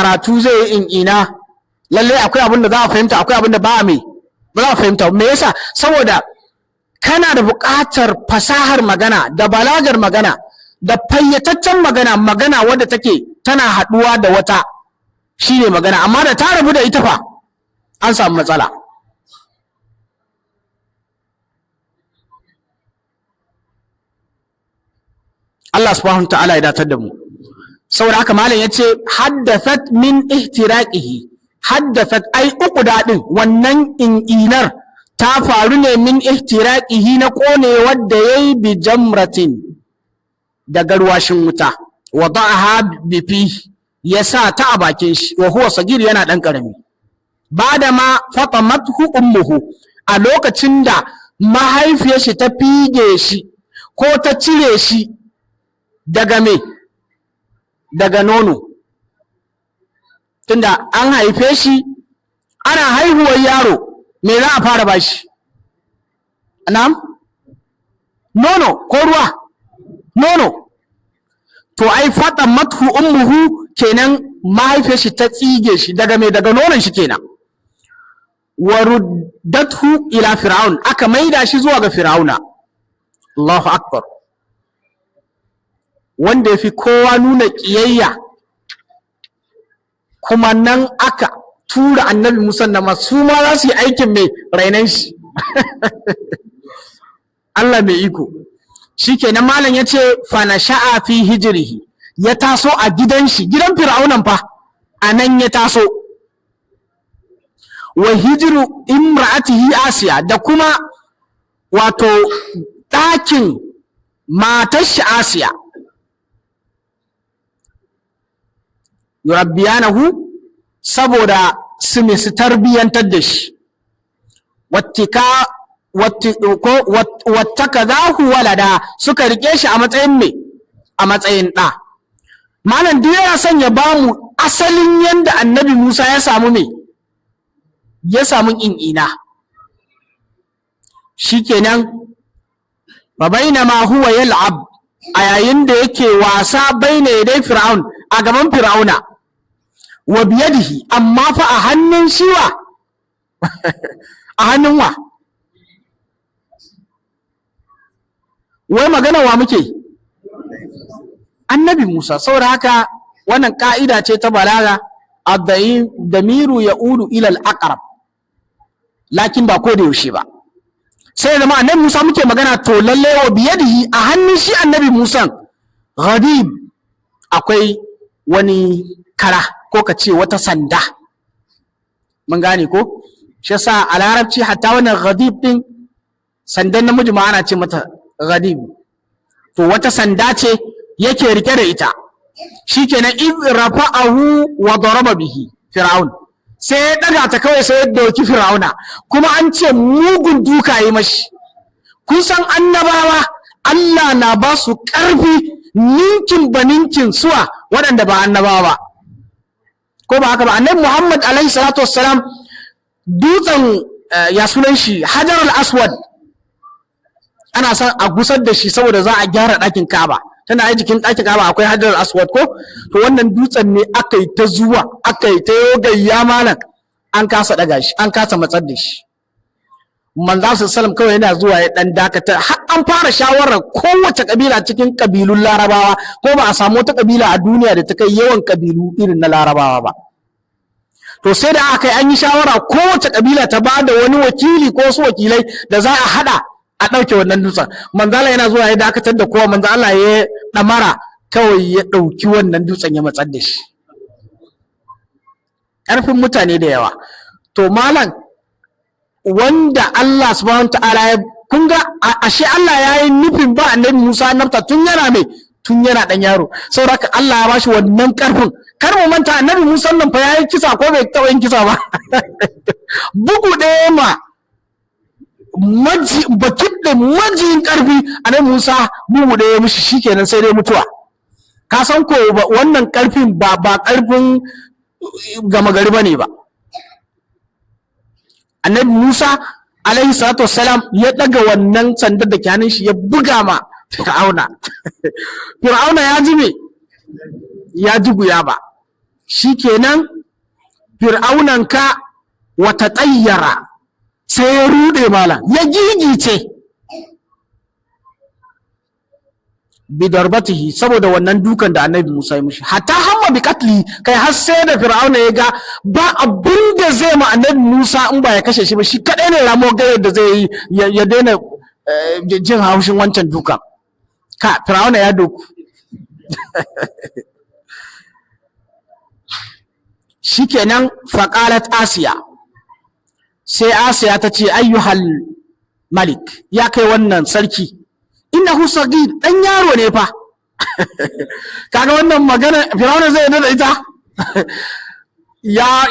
karatu zai yi ina lalle akwai abin da za a fahimta, akwai abin da ba za a fahimta. Me yasa? Saboda kana da buƙatar fasahar magana da balagar magana da fayyataccen magana wadda take tana haɗuwa da wata, shine magana. Amma da ta rabu da ita fa an samu matsala. Allah subhanahu wa ta'ala ya datar da mu. Saboda haka malam yace haddathat min ihtiraqihi, haddathat ai uku dadin wannan inar ta faru ne min ihtiraqihi na kone wadda yayi bi jamratin da garwashin wuta, wada'aha bi fi yasa ta a bakin shi wa huwa sagir yana dan karami. Bada ma fatamathu ummuhu, a lokacin da mahaifiyar shi ta fige shi ko ta cire shi daga me, daga nono. Tunda an haife shi, ana haihuwar yaro me za a fara bashi? Na'am? Nono ko ruwa? Nono. To ai fatamathu ummuhu kenan mahaifiyar shi ta tsige shi daga me, daga nonon shi kenan. Wa ruddathu ila fir'aun, aka maida shi zuwa ga fir'auna. Allahu akbar. Wanda ya fi kowa nuna ƙiyayya, kuma nan aka tura annabi Musa da masu ma za su yi aikin mai rainan shi. Allah mai iko. Shi kenan malam ya ce fana sha'a fi hijirihi, ya taso a gidan shi, gidan fir'aunan fa a nan ya taso. Wa hijiru imra'atihi Asiya, da kuma wato ɗakin matar shi Asiya. Yurabbiyanahu, saboda su tarbiyyantar da shi. Wattakadahu walada, suka rike shi a matsayin me, a matsayin ɗa. Malam duk yana son ya bamu asalin yanda annabi Musa ya samu me, ya samu in'ina. Shikenan fa bainama huwa yal'ab, a yayin da yake wasa baina yadai fir'aun, a gaban fir'auna. Wa biyadihi, amma fa a hannun shiwa a hannun wa? Wai magana wa muke? Annabi Musa. Saboda haka wannan ka'ida ce ta balaga, ad-damiru ya'udu ila al-aqrab, lakin ba ko da yaushe ba. Sai zama annabi Musa muke magana, to lalle wa biyadihi, a hannun shi annabi Musa ghadib, akwai wani kara ko ka ce wata sanda. Mun gane ko? Shi yasa a larabci hatta wannan ghadib din, sandan namiji ma ana ce mata ghadib. To wata sanda ce yake rike da ita. Shikenan id rafa'ahu wa daraba bihi fir'aun, sai ya daga ta kawai sai ya doki fir'auna, kuma an ce mugun duka yi mashi. Kun san annabawa Allah na ba su ƙarfi ninkin ba ninkin suwa waɗanda ba annabawa ba, ko ba haka ba? Annabi Muhammad alaihi salatu wassalam, dutsen ya sunan shi Hajar al-Aswad, ana son a gusar da shi saboda za a gyara ɗakin Ka'aba. Tana yi jikin ɗakin Ka'aba akwai Hajar al-Aswad ko? To wannan dutsen ne aka yi ta zuwa, aka yi ta yogayya malam, an kasa ɗaga shi, an kasa matsar da shi. Manzo sallam kawai yana zuwa ya dan dakata, har an fara shawarar kowace kabila cikin kabilun Larabawa, ko ba a samu wata kabila a duniya da ta kai yawan kabilu irin na Larabawa ba. To sai da aka yi an yi shawara kowace kabila ta bada wani wakili ko wasu wakilai da za a hada a ɗauke wannan dutsen. Manzo Allah yana zuwa ya dakatar da kowa, manzo Allah ya damara kawai ya ɗauki wannan dutsen ya matsar da shi. Ƙarfin mutane da yawa. To malam, wanda Allah subhanahu ta'ala ya, kun ga ashe Allah ya yi nufin ba annabi Musa annabta tun yana mai, tun yana dan yaro. Saboda Allah ya bashi wannan karfin. Kar mu manta annabi Musa nan fa yayi kisa ko bai taɓa yin kisa ba. Bugu ɗaya ma majiyin karfi annabi Musa, bugu ɗaya mishi shikenan sai dai mutuwa. Ka san ko wannan karfin ba karfin gama gari bane ba. Annabi Musa alaihi salatu wassalam ya daga wannan sandar da ke hannun shi ya buga ma Fir'auna. Fir'auna ya ji me? Ya ji guya ba. shikenan fir'aunanka wata tsayyara sai ya rude malam ya gigice bidarbatihi saboda wannan dukan da annabi Musa ya mishi hatta hamma bi katli kai har sai da fir'auna ya ga ba abin da zai ma annabi Musa in ba ya kashe shi ba shi kadai ne ramo gayar da zai yi ya daina jin haushin wancan dukan ka fir'auna ya doku shikenan faqalat asiya sai asiya ta ce ayyuhal malik ya kai wannan sarki innahu sagir dan yaro ne fa kaga wannan magana Fir'auna zai yarda da ita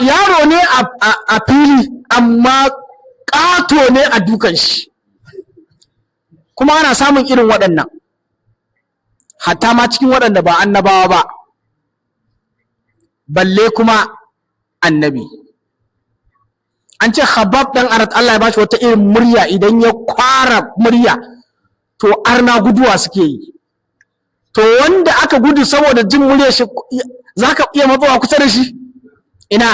yaro ne a fili amma ƙato ne a dukan shi kuma ana samun irin waɗannan hatta ma cikin waɗanda ba annabawa ba balle kuma annabi an ce Khabbab dan Arat Allah ya bashi wata irin murya idan ya kwara murya to arna guduwa suke yi to wanda aka gudu saboda jin muryar shi zaka iya matsowa kusa da shi ina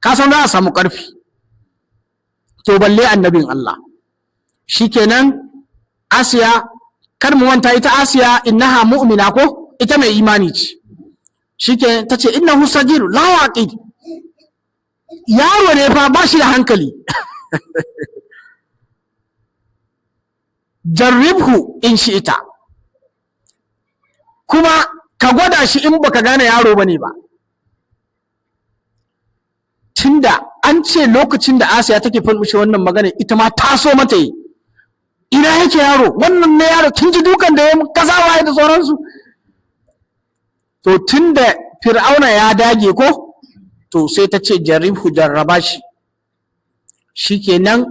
ka san za a samu ƙarfi to balle annabin Allah shikenan Asiya kar mu manta ita Asiya innaha mu'mina ko ita mai imani ce shikenan tace innahu sagir la yaqid yaro ne fa ba shi da hankali jarribhu in shi'ita kuma ka gwada shi in baka gane yaro bane ba tunda an ce lokacin da Asiya take fulmushe wannan magana ita ma ta so mata yi ina yake yaro wannan ne yaro kin ji dukan da ya kaza waye da sauransu to tunda Fir'auna ya dage ko to sai ta ce jarribhu jarraba shi shikenan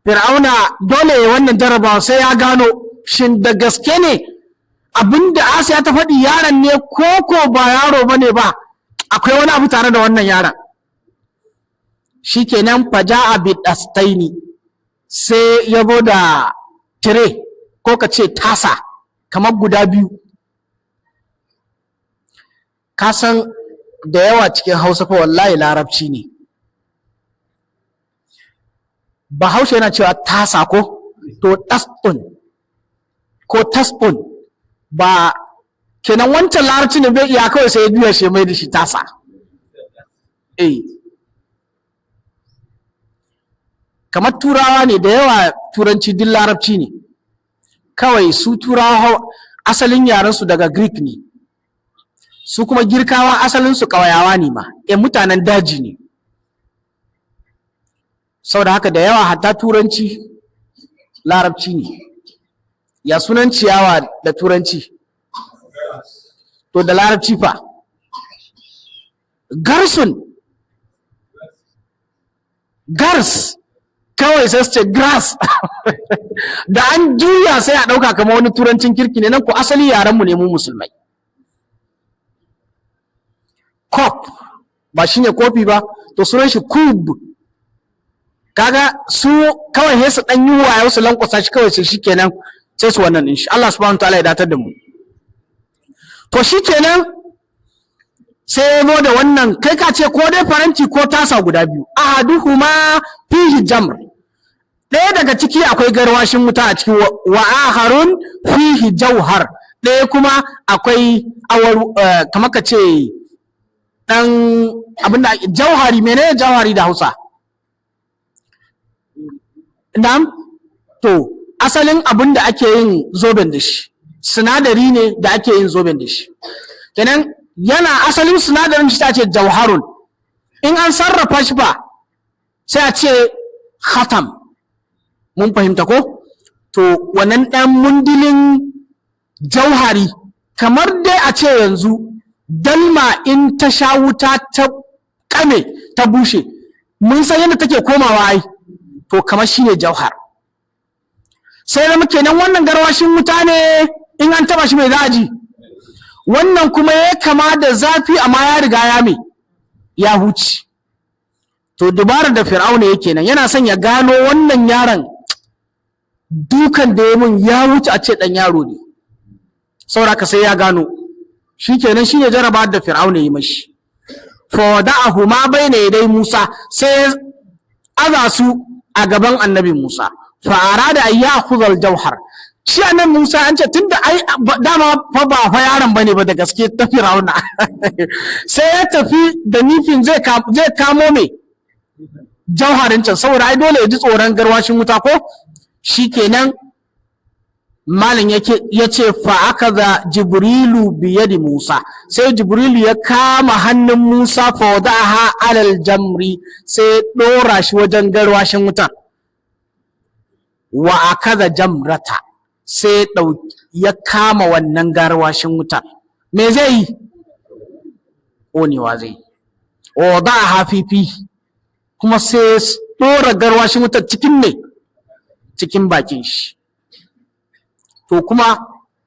Fir'auna dole wannan jarrabawa sai ya gano shin da gaske ne abinda Asiya ta faɗi yaron ne ko ba yaro bane ba akwai wani abu tare da wannan yaron shikenan faja'a bidastaini sai ya zo da tire ko ka ce tasa kamar guda biyu ka san da yawa cikin Hausa fa wallahi larabci ne Bahaushe yana cewa tasa ko to tasbun ko tasbun ba kenan wancan larabci ne bai iya kawai sai ya juya shi mai da shi tasa kamar turawa ne da yawa turanci din larabci ne kawai su turawa asalin yaren su daga Greek ne su kuma Girkawa asalin su ƙauyawa ne ma mutanen daji ne saboda haka da yawa hatta turanci larabci ne ya sunan ciyawa da turanci to da larabci fa garsun gars kawai sai su ce grass da an juya sai a ɗauka kamar wani turancin kirki ne nan ko asali yarenmu ne mu musulmai cup ba shine kofi ba to sunan shi kub kaga su kawai sai su dan yi wayo su lankwasa shi kawai sai shikenan sai su wannan insha Allah subhanahu wa ta'ala ya datar da mu to shikenan sai ya da wannan kai ka ce ko dai faranti ko tasa guda biyu ahaduhuma fihi jamr ɗaya daga ciki akwai garwashin wuta a cikin wa aharun fihi jauhar ɗaya kuma akwai awaru kamar ka ce dan abinda jauhari menene jauhari da Hausa na'am to asalin abinda ake yin zoben da shi sinadari ne da ake yin zoben da shi kenan yana asalin sinadarin shi ta ce jauharun in an sarrafa shi ba sai a ce khatam mun fahimta ko to wannan dan mundilin jauhari kamar dai a ce yanzu dalma in ta sha wuta ta kame ta bushe mun san yadda take komawa ai to kamar shine jauhar sai da muke nan wannan garwashin wuta ne in an taba shi mai zaji wannan kuma ya kama da zafi amma ya riga ya mai ya huce to dubarar da Fir'auna yake nan yana son ya gano wannan yaron dukan da ya mun ya wuce a ce dan yaro ne saboda sai ya gano shikenan shine jaraba da Fir'auna yi mashi fa wada'ahu ma bayna yaday Musa, sai aza su a gaban annabi Musa. Fa arada an ya'khudha al-jawhar, shi annabi Musa an ce tunda ai dama fa ba fa yaron bane ba da gaske ta Fir'auna sai ya tafi da nufin zai kamo me jauharin can, saboda ai dole ya ji tsoron garwashin wuta ko. Shikenan malin ya ce fa akaza Jibrilu biyadi Musa, sai Jibrilu ya kama hannun Musa fa wada'aha alal jamri, sai dora shi wajen garwashin wutar. Wa akaza jamrata, sai ya kama wannan garwashin wutar. Me zai yi? Ƙonewa zai. Wa wada'aha fifi, kuma sai dora garwashin wutar cikin me? Cikin bakin shi. To kuma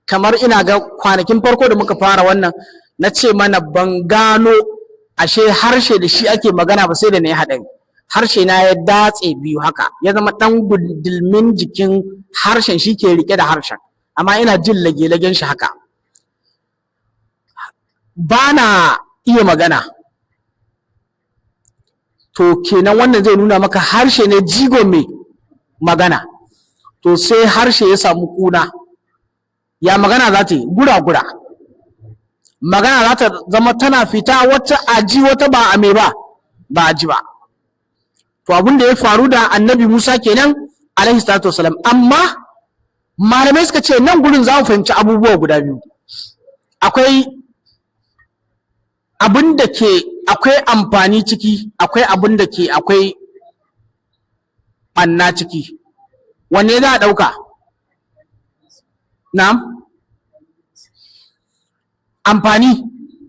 kamar ina ga kwanakin farko da muka fara wannan, na ce mana ban gano ashe harshe da shi ake magana ba sai da na yi haɗari. Harshe na ya datse biyu haka, ya zama ɗan gudulmin jikin harshen shi ke rike da harshen, amma ina jin lage-lagen shi haka. Ba na iya magana. To kenan wannan zai nuna maka harshe ne jigo mai magana. To sai harshe ya samu kuna, ya magana za ta yi gura-gura, magana za ta zama tana fita wata aji wata ba a me ba a ji ba. To abin da ya faru da annabi Musa kenan alaihi salatu wasalam. Amma malamai suka ce nan gurin za mu fahimci abubuwa guda biyu. Akwai abin da ke akwai amfani ciki, akwai abin da ke akwai ɓanna ciki. Wanne za a ɗauka? Na'am? Amfani.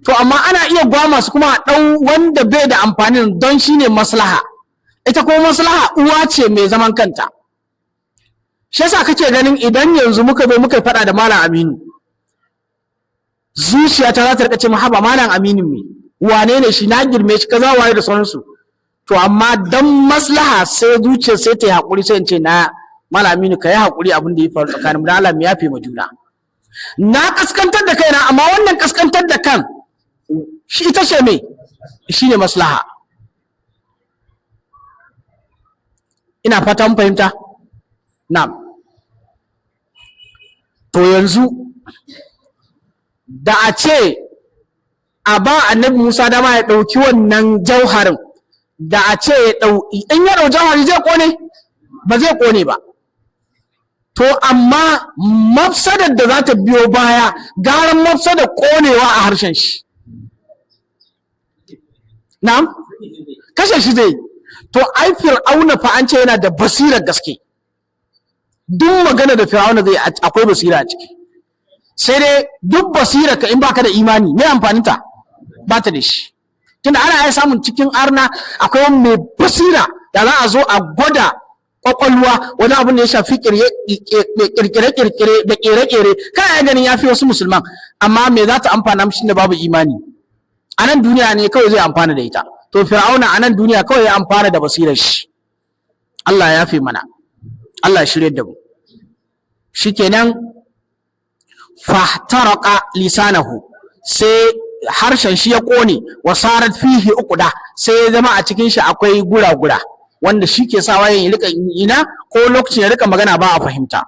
To amma ana iya gwama su kuma a ɗau wanda bai da amfanin don shi ne maslaha. Ita kuma maslaha uwa ce mai zaman kanta. Shi yasa kake ganin idan yanzu muka faɗa da Malam Aminu, zuciya ta za ta rika ce haba Malam Aminu me? Wane ne shi, na girme shi kaza waye da sauransu. To amma dan maslaha sai zuciya sai ta yi haƙuri, sai in ce na Malam Aminu ka yi haƙuri abin da ya faru tsakanin da Allah mu yafe ma juna. Na kaskantar da kaina, amma wannan kaskantar da kan shi ita ce me? Shi ne maslaha. Ina fata mun fahimta? Na'am. To yanzu da a ce a ba annabi Musa dama ya ɗauki wannan jauharin, da a ce in ya ɗau jauhari zai ƙone? Ba zai ƙone ba. To amma mafsadar da za ta biyo baya garan mafsadar ƙonewa a harshen shi. Na'am? Kashe shi zai. To ai Fir'auna fa an ce yana da basirar gaske. Duk magana da Fir'auna zai akwai basira a ciki. Sai dai duk basira ka in baka da imani, me amfaninta? Ba ta da shi. Tunda ana iya samun cikin arna akwai wani mai basira da za a zo a gwada kwakwalwa wani abin da ya shafi kirkire-kirkire da kere-kere, kana ya ganin ya fi wasu musulman, amma me za ta amfana mishi da babu imani? A nan duniya ne kawai zai amfana da ita. To Fir'auna a nan duniya kawai ya amfana da basirar shi. Allah ya fi mana, Allah ya shirye da mu. Shikenan fahtaraka lisanahu, sai harshen shi ya kone, wasarat fihi uqda, sai ya zama a cikin shi akwai gura-gura, wanda shi ke sawa ya rika ina ko lokacin ya rika magana ba a fahimta.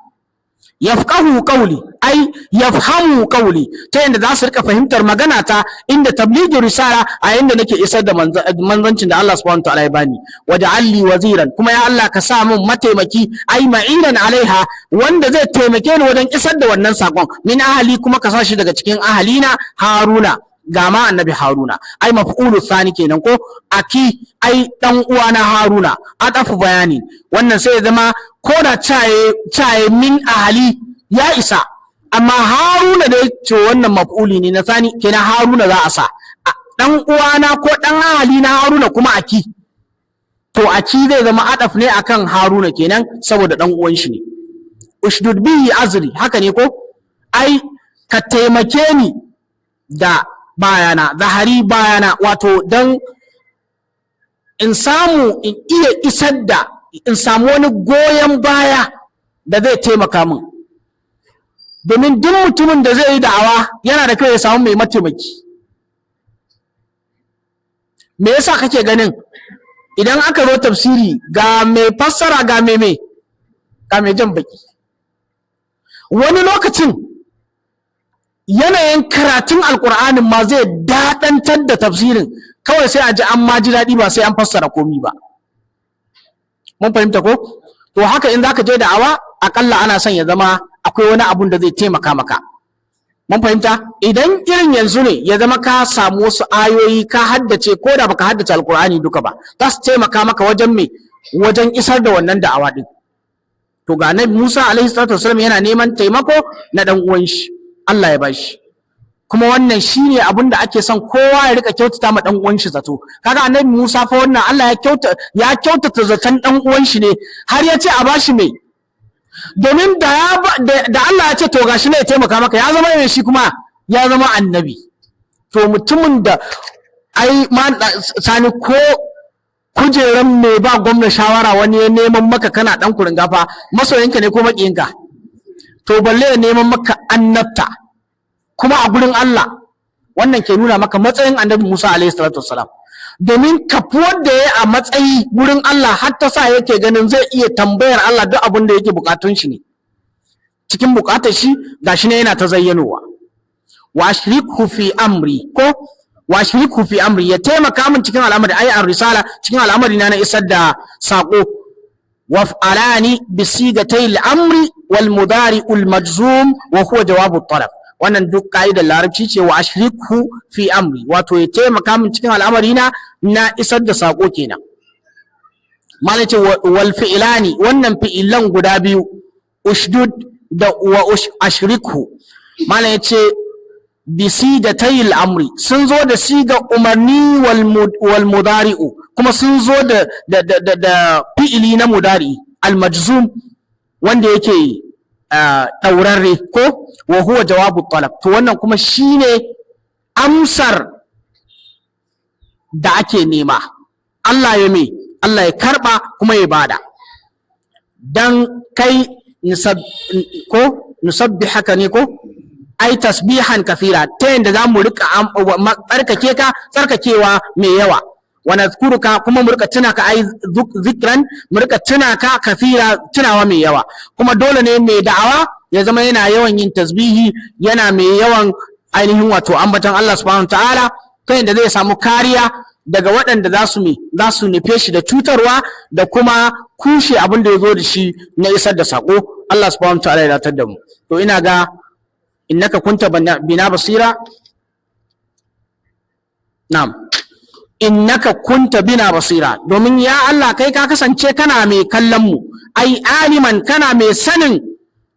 Yafqahu qawli, ai yafhamu qawli, ta yanda za su rika fahimtar magana ta inda tablighi risala, a yanda nake isar da manzancin da Allah subhanahu wa ta'ala ya bani. Waj'alli waziran, kuma ya Allah ka sa min mataimaki, ai ma'inan alaiha, wanda zai taimake ni wajen isar da wannan sakon. Min ahli, kuma ka sa shi daga cikin ahalina, Haruna. Ga ma annabi Haruna, ai maf'ulu thani kenan ko aki, ai dan uwana Haruna, adafu bayani. Wannan sai ya zama ko da caye min ahali ya isa, amma Haruna da ce wannan maf'uli ne na thani kenan, Haruna za a sa. Dan uwana ko dan ahali na Haruna kuma aki, to aki zai zama adaf ne akan Haruna kenan saboda dan uwan shi ne. Ushdud bihi azri, haka ne ko? Ai ka taimake ni da bayana, zahari bayana, wato don in samu in iya isar da, in samu wani goyon baya da zai taimaka min. Domin duk mutumin da zai yi da'awa yana da kyau ya samu mai mataimaki. me yasa kake ganin idan aka zo tafsiri ga mai fassara ga mai jan baki, wani lokacin yanayin karatun alkur'anin ma zai daɗantar da tafsirin, kawai sai a ji an ma ji daɗi ba sai an fassara komi ba. Mun fahimta ko? To haka in zaka je da'awa akalla ana son ya zama akwai wani abun da zai taimaka maka. Mun fahimta? Idan irin yanzu ne ya zama ka samu wasu ayoyi ka haddace, ko da baka haddace alkur'ani duka ba, za su taimaka maka wajen isar da wannan da'awa din. To ga Annabi Musa alaihi salatu wasallam yana neman taimako na dan uwan shi, Allah ya bashi. Kuma wannan shine abin da ake son kowa ya rika kyautata ma dan uwan shi zato. Kaga Annabi Musa fa wannan Allah ya kyautata zaton dan uwan shi ne, har ya ce a bashi mai. Domin da Allah ya ce to gashi ne ya taimaka maka, ya zama mai shi kuma ya zama annabi. To mutumin da sani ko kujeran mai ba gwamna shawara wani ya neman maka kana dan kurin gafa, masoyinka ne ko makiyinka? To balle ya neman maka annabta kuma a gurin Allah. Wannan ke nuna maka matsayin Annabi Musa alaihi salatu wassalam, domin kafuwar da ya a matsayi gurin Allah har ta sa yake ganin zai iya tambayar Allah duk abin da yake bukatun shi ne. Cikin bukatar shi gashi ne yana ta zayyanowa. Wa ashriku fi amri, ko wa ashriku fi amri, ya taimaka min cikin al'amari, ai ar-risala, cikin al'amari na isar da sako. Waf'alani bi sigatay al-amri wal mudari'ul majzum wa huwa jawabu talab. Wannan duk ka'idar larabci ce, wa ashriku fi amri, wato ya taimaka min cikin al'amari na isar da sako kenan. Malai ce wal fi'lani, wannan fi'ilan guda biyu, ushdud da wa ashriku, malai ce bi sigatay al-amri, sun zo da siga umarni wal mudari'u, kuma sun zo da fi'ili na mudari al-majzum wanda yake taurarre, ko wa huwa jawabu talab. To wannan kuma shine amsar da ake nema. Allah ya karba kuma ya bada. Dan kai nusabbihaka ne ko? Ai tasbihan kathira, ta yanda za mu rika tsarkake ka tsarkakewa mai yawa. Wa nadhkuruka, kuma mu rika tuna ka, ai zikran, mu rika tuna ka kathira, tunawa mai yawa. Kuma dole ne mai da'awa ya zama yana yawan yin tasbihi, yana mai yawan ainihin wato ambaton Allah subhanahu ta'ala, ta yanda zai samu kariya daga waɗanda za su nufe shi da cutarwa da kuma kushe abin da ya zo da shi na isar da sako. Allah subhanahu ta'ala ya datar da mu. To ina ga innaka kunta bina basira, na'am, innaka kunta bina basira, domin ya Allah kai ka kasance kana mai kallon mu, ai aliman, kana mai sanin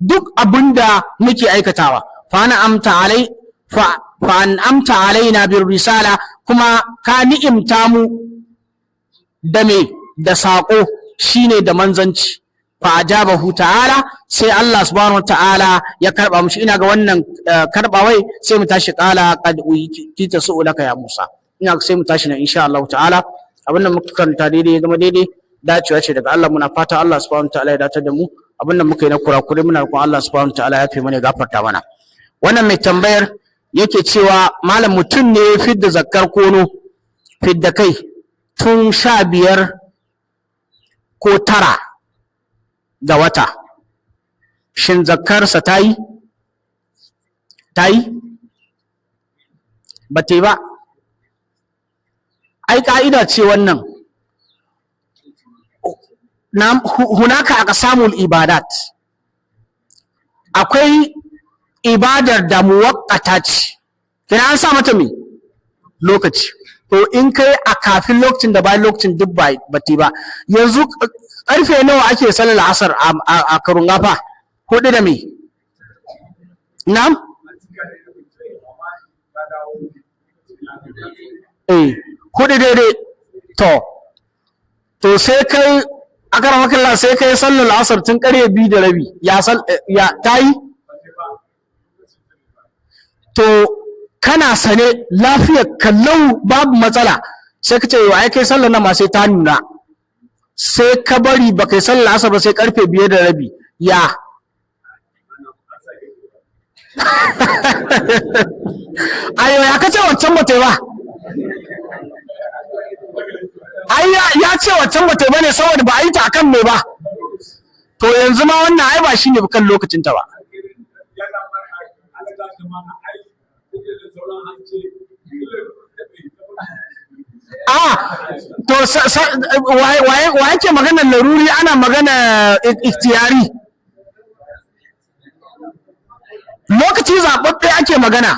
duk abinda muke aikatawa. Fa an amta alaina bir risala, kuma ka ni'imta mu da da sako, shine da manzanci. Fa ajabahu ta'ala, sai Allah subhanahu ta'ala ya karba mushi. Ina ga wannan karbawai sai mu tashi, qala qad uyita su'ulaka ya Musa. Ina ga sai mu tashi nan insha Allah ta'ala. Abin da muka karanta daidai ya zama daidai, dacewa ce daga Allah. Muna fata Allah subhanahu ta'ala ya datar da mu. Abin da muka yi na kurakure muna roƙon Allah subhanahu ta'ala ya fi mana, gafarta mana. Wannan mai tambayar yake cewa malam, mutum ne ya fidda zakkar kono, fidda kai tun 15 ko 9 ga wata, shin zakkarsa ta yi? Ba ta yi ba. Ai ka'ida ce wannan, hunaka aqsamul ibadat, akwai ibadar da muwaqqata ce, kina an sa mata me lokaci. To in kai a kafin lokacin da bayan lokacin duk ba ta yi ba. Yanzu ƙarfe nawa ake sallar asar a Karungafa? 4 da me? Na'am? 4 daidai. To sai kai akaramakallah, sai kai sallar asar tun ƙarfe 2 da rabi, ya ta yi? To kana sane lafiyar kallau babu matsala, sai ka ce yau ai kai sallar nan ma sai ta nuna, sai ka bari ba kai sallar asar ba sai karfe 5 da rabi, ya ayo ya kace wancan ba tai ba. ce wancan ba ta bane saboda ba a yi ta akan me ba, to yanzu ma wannan ai ba shine kan lokacin ta ba. To wa yake magana laruri, ana magana ikhtiyari, lokaci zaɓaɓɓe ake magana.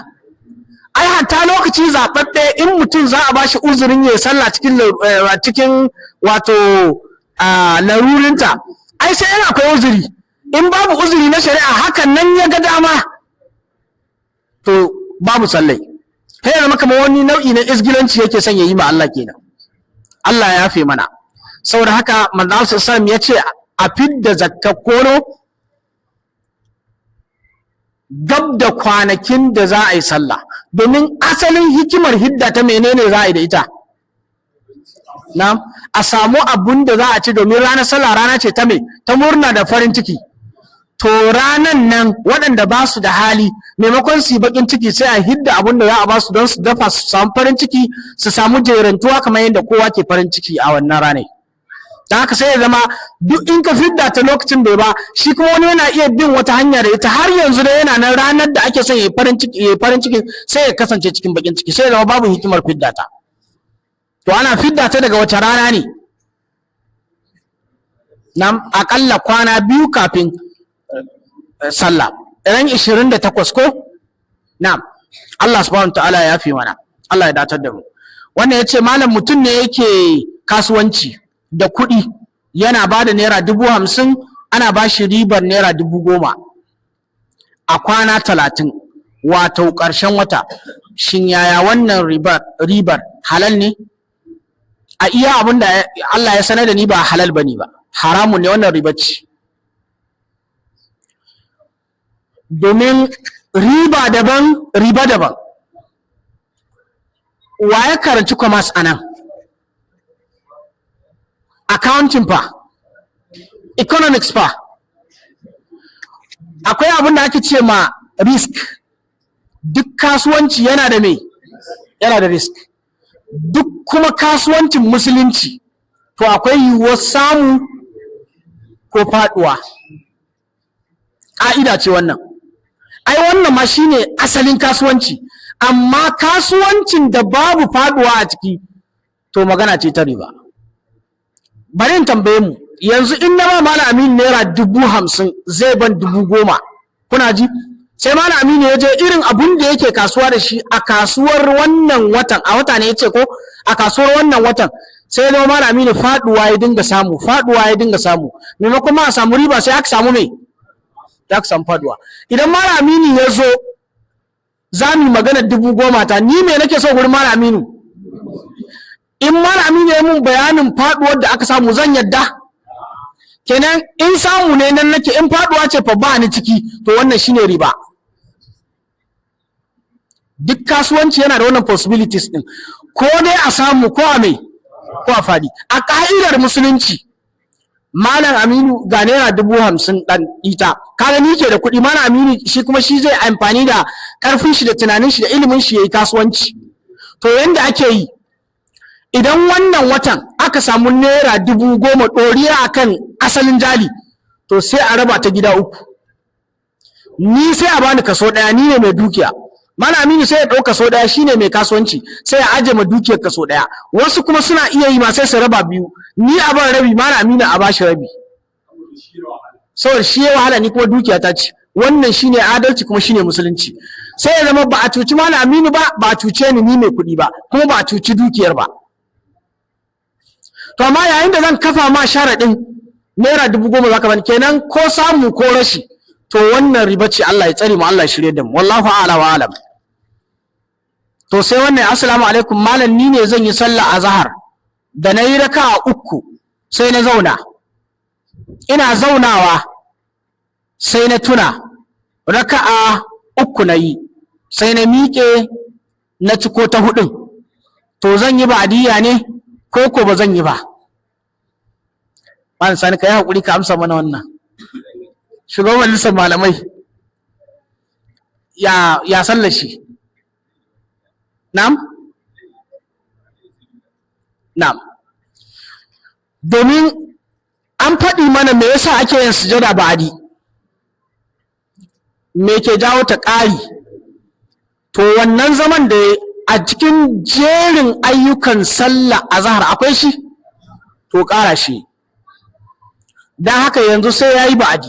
Ai hatta lokaci zaɓaɓɓe in mutum za a bashi uzurin ya sallah cikin wato larurinta, ai sai in akwai uzuri. In babu uzuri na shari'a hakan nan ya ga dama, to babu sallai. Sai ya zama kamar wani nau'i na izgilanci yake son ya yi ma Allah kenan. Allah ya yafe mana. Saboda haka manzo sallallahu alaihi wasallam ya ce a fidda zakka kono gab da kwanakin da za a yi sallah, domin asalin hikimar hidda ta menene za a yi da ita? Na'am, a samu abun da za a ci, domin ranar sallah rana ce ta ta murna da farin ciki. To ranan nan waɗanda ba su da hali, maimakon su yi bakin ciki, sai a hidda abun da za a ba su don su dafa su samu farin ciki, su samu jerantuwa kamar yadda kowa ke farin ciki a wannan ranar. Da haka sai ya zama duk in ka fidda ta lokacin bai ba, shi kuma wani yana iya bin wata hanya da ita har yanzu da yana nan ranar da ake son ya yi farin ciki sai ya kasance cikin bakin ciki, sai ya zama babu hikimar fidda ta. To ana fidda ta daga wace rana ne? Nam akalla kwana 2 kafin sallah, ran 28 ko? Na'am, Allah subhanahu ta'ala ya yafi mana, Allah ya datar da mu. Wannan yace malam mutum ne yake kasuwanci da kuɗi, yana ba da naira 50,000, ana ba shi ribar naira 10,000 a kwana 30, wato ƙarshen wata. Shin yaya wannan ribar halal ne? A iya abin da Allah ya sanar da ni ba halal bane ba, haramun ne, wannan riba ce. Domin riba daban, riba daban. Wa ya karanci commerce anan? Accounting fa, economics fa. Akwai abin da ake ce ma risk. Duk kasuwanci yana da me? Yana da risk. Duk kuma kasuwancin musulunci to akwai yiwuwar samu ko faduwa. Ƙa'ida ce wannan. Ai wannan ma shine asalin kasuwanci, amma kasuwancin da babu faduwa a ciki to magana ce ta riba. Bari in tambaye mu, yanzu in na ba Malam Aminu naira 50,000 zai ban 10,000, kuna ji? Sai Malam Aminu ya je irin abun da yake kasuwa da shi a kasuwar wannan watan, a wata ne ya ce ko? A kasuwar wannan watan sai ya zama Malam Aminu faduwa ya dinga samu, maimakon ma a samu riba sai aka samu me? Aka samu faduwa. Idan Malam Aminu ya zo za mu magana 10,000 ta, ni me nake so gurin Malam Aminu? In Malam Aminu ya mun bayanin faduwar da aka samu zan yadda. Kenan in samu ne nan nake, in faduwa ce fa ba ni ciki, to wannan shine riba. Duk kasuwanci yana da wannan possibilities din, ko dai a samu ko a mai ko a fadi. A ka'idar musulunci Malam Aminu ga naira 50,000 dan ita, kaga ni ke da kuɗi, Malam Aminu shi kuma shi zai amfani da karfin shi da tunanin shi da ilimin shi yayi kasuwanci. To yanda ake yi, idan wannan watan aka samu naira 10,000 ɗoriya akan asalin jali, to sai a raba ta gida 3. Ni sai a bani kaso 1, ni ne mai dukiya. Malam Aminu sai ya ɗau kaso 1, shine mai kasuwanci, sai ya aje ma dukiyar kaso 1. Wasu kuma suna iya yi ma sai su raba 2, ni a ban rabi, Malam Aminu a bashi rabi. Saboda shi ya wahala, ni kuma dukiya ta ce. Wannan shine adalci kuma shine musulunci. Sai ya zama ba a cuci Malam Aminu ba, ba a cuce ni mai kuɗi ba, kuma ba a cuci dukiyar ba. To amma yayin da zan kafa ma sharaɗin naira 10,000 zaka bani, kenan ko samu ko rashi, to wannan riba ce. Allah ya tsare mu, Allah ya shirye da mu, wallahu a'la wa alam. To sai wannan, assalamu alaikum malam, ni ne zan yi sallah azhar, da nayi raka'a 3 sai na zauna, ina zaunawa sai na tuna raka'a 3 nayi, sai na miƙe na ciko ta 4, to zan yi ba'diyya ne ko ba zan yi ba? Malam Sani, kai hakuri ka amsa mana wannan. Shugaban majalisar malamai ya sallar shi. Na'am? Na'am. domin an faɗi mana me yasa ake yin sujada ba'adi, me ke jawo ta ƙari. To wannan zaman da a cikin jerin ayyukan sallah azhar akwai shi, to ƙara shi, don haka yanzu sai ya yi ba'adi.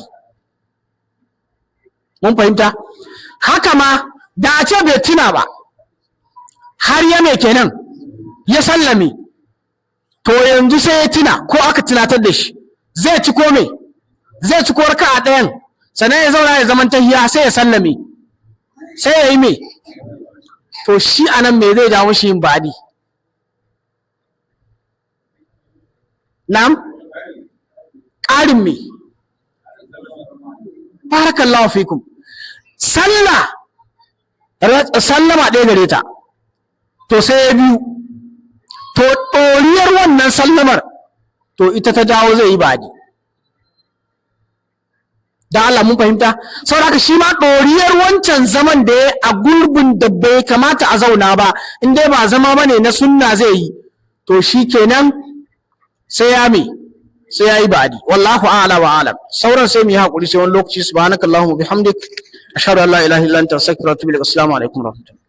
Mun fahimta? Haka ma da a ce bai tuna ba har ya mai kenan ya sallame, to yanzu sai ya tuna ko aka tunatar da shi, zai ci ko me? Zai ci ko raka'a ɗayan, sannan ya zauna ya zaman tahiya sai ya sallame, sai ya yi me? To shi anan me zai jawo shi yin ba'adi? Na'am? Ƙarin me? Barakallahu fikum. Sallama ɗaya gare ta, to sai ya biyu, to ɗoriyar wannan sallamar to ita ta jawo zai yi ba'adi. Da Allah mun fahimta? Saboda haka shi ma ɗoriyar wancan zaman da ya a gurbin da bai kamata a zauna ba, in dai ba zama bane na sunna zai yi, to shi kenan sai ya yi ba'adi. Wallahu a'la wa a'lam. Sauran sai mu yi hakuri sai wani lokaci. Subhanakallahumma bihamdik ashhadu an la ilaha illa anta astaghfiruka wa atubu ilaik. Assalamu alaikum wa rahmatullahi.